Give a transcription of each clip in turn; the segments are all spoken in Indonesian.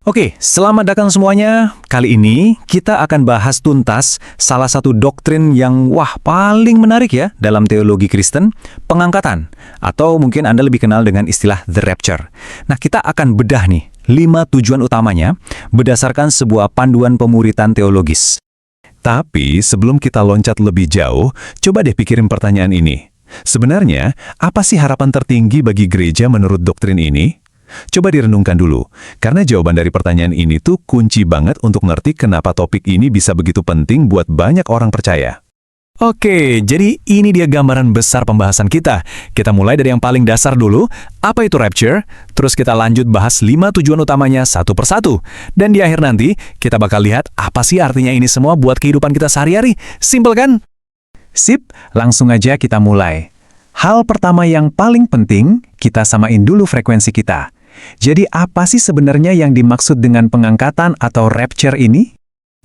Oke, selamat datang semuanya. Kali ini kita akan bahas tuntas salah satu doktrin yang paling menarik ya dalam teologi Kristen, pengangkatan. Atau mungkin Anda lebih kenal dengan istilah the rapture. Nah, kita akan bedah nih 5 tujuan utamanya berdasarkan sebuah panduan pemuritan teologis. Tapi sebelum kita loncat lebih jauh, coba deh pikirin pertanyaan ini. Sebenarnya, apa sih harapan tertinggi bagi gereja menurut doktrin ini? Coba direnungkan dulu, karena jawaban dari pertanyaan ini tuh kunci banget untuk ngerti kenapa topik ini bisa begitu penting buat banyak orang percaya. Oke, jadi ini dia gambaran besar pembahasan kita. Kita mulai dari yang paling dasar dulu, apa itu rapture? Terus kita lanjut bahas 5 tujuan utamanya satu persatu. Dan di akhir nanti, kita bakal lihat apa sih artinya ini semua buat kehidupan kita sehari-hari. Simpel kan? Sip, langsung aja kita mulai. Hal pertama yang paling penting, kita samain dulu frekuensi kita. Jadi apa sih sebenarnya yang dimaksud dengan pengangkatan atau rapture ini?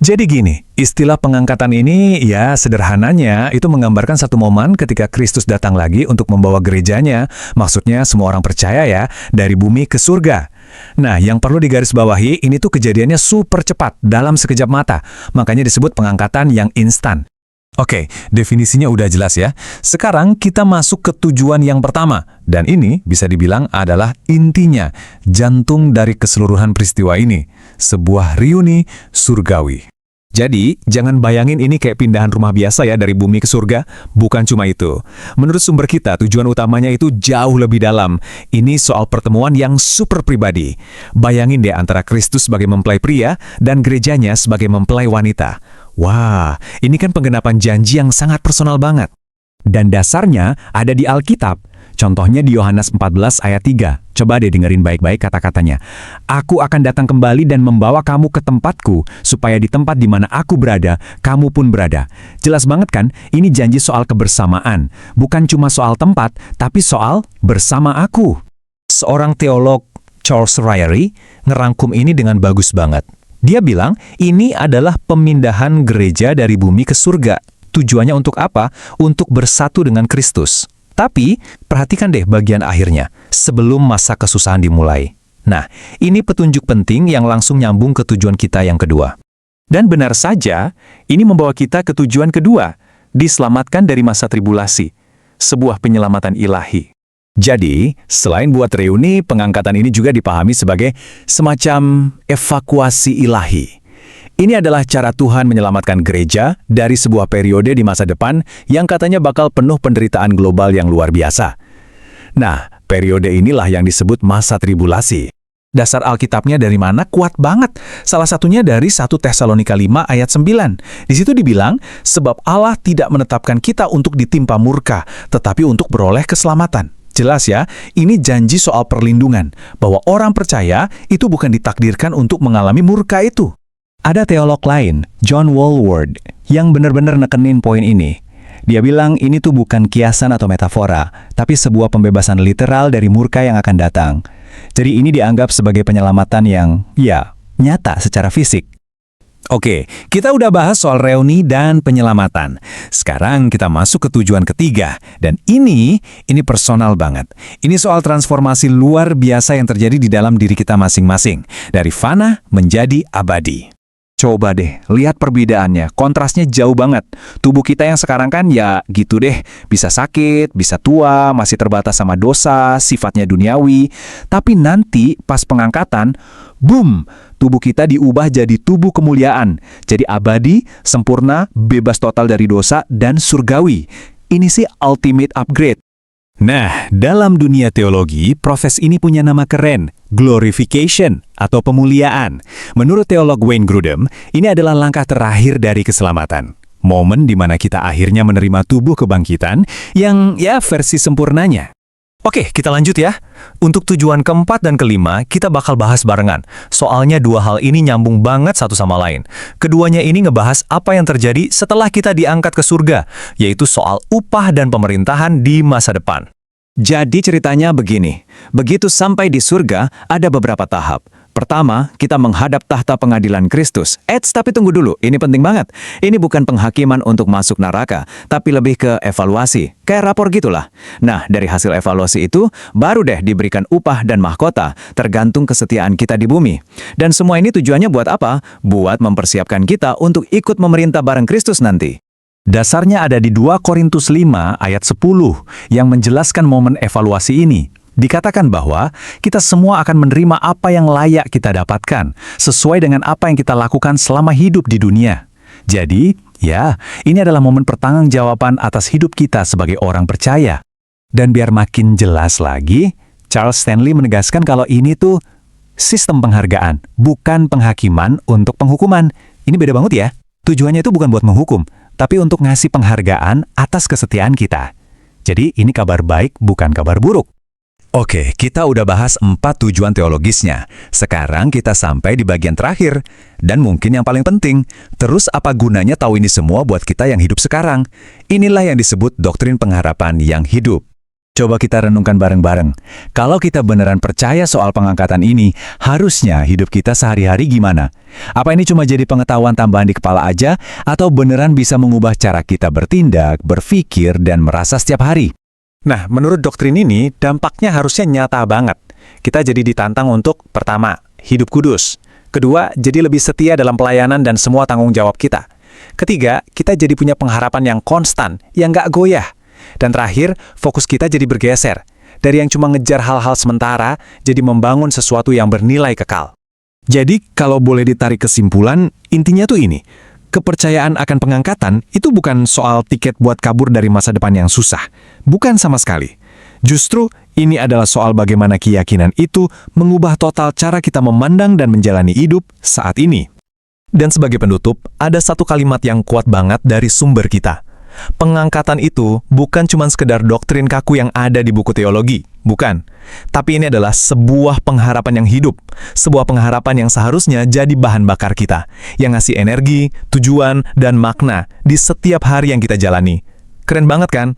Jadi gini, istilah pengangkatan ini ya sederhananya itu menggambarkan satu momen ketika Kristus datang lagi untuk membawa gerejanya, maksudnya semua orang percaya ya, dari bumi ke surga. Nah, yang perlu digarisbawahi ini tuh kejadiannya super cepat, dalam sekejap mata, makanya disebut pengangkatan yang instan. Oke, definisinya udah jelas ya. Sekarang kita masuk ke tujuan yang pertama. Dan ini bisa dibilang adalah intinya, jantung dari keseluruhan peristiwa ini. Sebuah reuni surgawi. Jadi, jangan bayangin ini kayak pindahan rumah biasa ya dari bumi ke surga. Bukan cuma itu. Menurut sumber kita, tujuan utamanya itu jauh lebih dalam. Ini soal pertemuan yang super pribadi. Bayangin deh antara Kristus sebagai mempelai pria dan gerejanya sebagai mempelai wanita. Wah, ini kan penggenapan janji yang sangat personal banget. Dan dasarnya ada di Alkitab. Contohnya di Yohanes 14 ayat 3. Coba deh dengerin baik-baik kata-katanya. Aku akan datang kembali dan membawa kamu ke tempatku, supaya di tempat di mana aku berada, kamu pun berada. Jelas banget kan, ini janji soal kebersamaan. Bukan cuma soal tempat, tapi soal bersama aku. Seorang teolog, Charles Ryrie, ngerangkum ini dengan bagus banget. Dia bilang, ini adalah pemindahan gereja dari bumi ke surga. Tujuannya untuk apa? Untuk bersatu dengan Kristus. Tapi, perhatikan deh bagian akhirnya, sebelum masa kesusahan dimulai. Nah, ini petunjuk penting yang langsung nyambung ke tujuan kita yang kedua. Dan benar saja, ini membawa kita ke tujuan kedua, diselamatkan dari masa tribulasi, sebuah penyelamatan ilahi. Jadi, selain buat reuni, pengangkatan ini juga dipahami sebagai semacam evakuasi ilahi. Ini adalah cara Tuhan menyelamatkan gereja dari sebuah periode di masa depan yang katanya bakal penuh penderitaan global yang luar biasa. Nah, periode inilah yang disebut masa tribulasi. Dasar Alkitabnya dari mana? Kuat banget. Salah satunya dari 1 Tesalonika 5 ayat 9. Di situ dibilang, sebab Allah tidak menetapkan kita untuk ditimpa murka, tetapi untuk beroleh keselamatan. Jelas ya, ini janji soal perlindungan, bahwa orang percaya itu bukan ditakdirkan untuk mengalami murka itu. Ada teolog lain, John Walvoord, yang benar-benar nekenin poin ini. Dia bilang ini tuh bukan kiasan atau metafora, tapi sebuah pembebasan literal dari murka yang akan datang. Jadi ini dianggap sebagai penyelamatan yang, nyata secara fisik. Oke, kita udah bahas soal reuni dan penyelamatan. Sekarang kita masuk ke tujuan ketiga. Dan ini personal banget. Ini soal transformasi luar biasa yang terjadi di dalam diri kita masing-masing. Dari fana menjadi abadi. Coba deh, lihat perbedaannya. Kontrasnya jauh banget. Tubuh kita yang sekarang kan ya gitu deh. Bisa sakit, bisa tua, masih terbatas sama dosa, sifatnya duniawi. Tapi nanti pas pengangkatan, boom! Tubuh kita diubah jadi tubuh kemuliaan. Jadi abadi, sempurna, bebas total dari dosa, dan surgawi. Ini sih ultimate upgrade. Nah, dalam dunia teologi, proses ini punya nama keren, glorification atau pemuliaan. Menurut teolog Wayne Grudem, ini adalah langkah terakhir dari keselamatan. Momen di mana kita akhirnya menerima tubuh kebangkitan yang versi sempurnanya. Oke, kita lanjut ya. Untuk tujuan keempat dan kelima, kita bakal bahas barengan. Soalnya dua hal ini nyambung banget satu sama lain. Keduanya ini ngebahas apa yang terjadi setelah kita diangkat ke surga, yaitu soal upah dan pemerintahan di masa depan. Jadi ceritanya begini, begitu sampai di surga, ada beberapa tahap. Pertama, kita menghadap tahta pengadilan Kristus. Tapi tunggu dulu, ini penting banget. Ini bukan penghakiman untuk masuk neraka, tapi lebih ke evaluasi. Kayak rapor gitulah. Nah, dari hasil evaluasi itu, baru deh diberikan upah dan mahkota, tergantung kesetiaan kita di bumi. Dan semua ini tujuannya buat apa? Buat mempersiapkan kita untuk ikut memerintah bareng Kristus nanti. Dasarnya ada di 2 Korintus 5 ayat 10 yang menjelaskan momen evaluasi ini. Dikatakan bahwa kita semua akan menerima apa yang layak kita dapatkan, sesuai dengan apa yang kita lakukan selama hidup di dunia. Jadi, ya, ini adalah momen pertanggungjawaban atas hidup kita sebagai orang percaya. Dan biar makin jelas lagi, Charles Stanley menegaskan kalau ini tuh sistem penghargaan, bukan penghakiman untuk penghukuman. Ini beda banget ya. Tujuannya itu bukan buat menghukum, tapi untuk ngasih penghargaan atas kesetiaan kita. Jadi, ini kabar baik, bukan kabar buruk. Oke, kita udah bahas 4 tujuan teologisnya. Sekarang kita sampai di bagian terakhir. Dan mungkin yang paling penting, terus apa gunanya tahu ini semua buat kita yang hidup sekarang? Inilah yang disebut doktrin pengharapan yang hidup. Coba kita renungkan bareng-bareng. Kalau kita beneran percaya soal pengangkatan ini, harusnya hidup kita sehari-hari gimana? Apa ini cuma jadi pengetahuan tambahan di kepala aja, atau beneran bisa mengubah cara kita bertindak, berpikir, dan merasa setiap hari? Nah, menurut doktrin ini, dampaknya harusnya nyata banget. Kita jadi ditantang untuk, pertama, hidup kudus. Kedua, jadi lebih setia dalam pelayanan dan semua tanggung jawab kita. Ketiga, kita jadi punya pengharapan yang konstan, yang nggak goyah. Dan terakhir, fokus kita jadi bergeser. Dari yang cuma ngejar hal-hal sementara, jadi membangun sesuatu yang bernilai kekal. Jadi, kalau boleh ditarik kesimpulan, intinya tuh ini. Kepercayaan akan pengangkatan itu bukan soal tiket buat kabur dari masa depan yang susah. Bukan sama sekali. Justru, ini adalah soal bagaimana keyakinan itu mengubah total cara kita memandang dan menjalani hidup saat ini. Dan sebagai penutup, ada satu kalimat yang kuat banget dari sumber kita. Pengangkatan itu bukan cuma sekedar doktrin kaku yang ada di buku teologi, bukan. Tapi ini adalah sebuah pengharapan yang hidup, sebuah pengharapan yang seharusnya jadi bahan bakar kita, yang ngasih energi, tujuan, dan makna di setiap hari yang kita jalani. Keren banget kan?